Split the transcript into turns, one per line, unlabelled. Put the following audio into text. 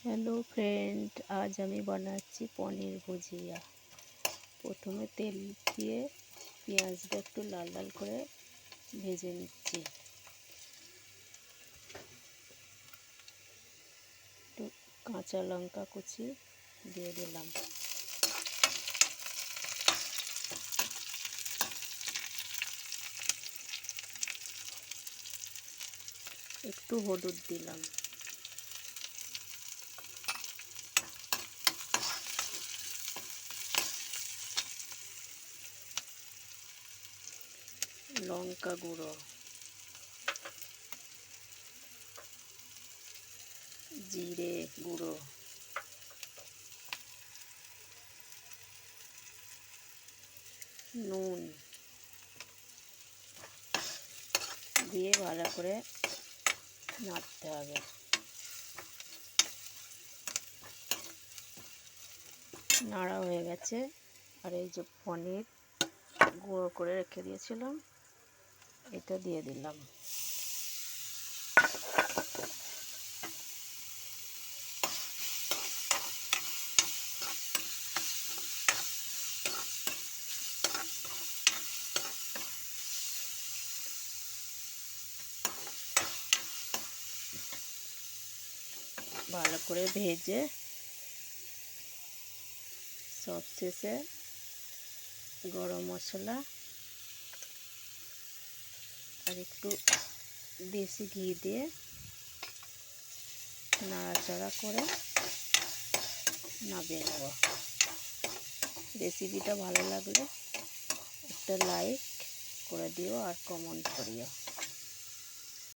Hello friend, आज আমি বানাচ্ছি পনির ভুজিয়া। প্রথমে তেল দিয়ে পেঁয়াজটা একটু লাল লাল করে ভেজে নিচ্ছি। একটু কাঁচা লঙ্কা কুচি দিয়ে দিলাম। একটু হলুদ দিলাম। লঙ্কা গুঁড়ো, জিরে গুঁড়ো, নুন দিয়ে ভালো করে নাড়তে হবে। নাড়া হয়ে গেছে। আর এই যে পনির গুঁড়ো করে রেখে দিয়েছিলাম, এটা দিয়ে দিলাম। ভালো করে ভেজে সবশেষে গরম মশলা আর একটু দেশি ঘি দিয়ে নাড়াচাড়া করে নামিয়ে নেব। রেসিপিটা ভালো লাগলে একটা লাইক করে দিও আর কমেন্ট করিও।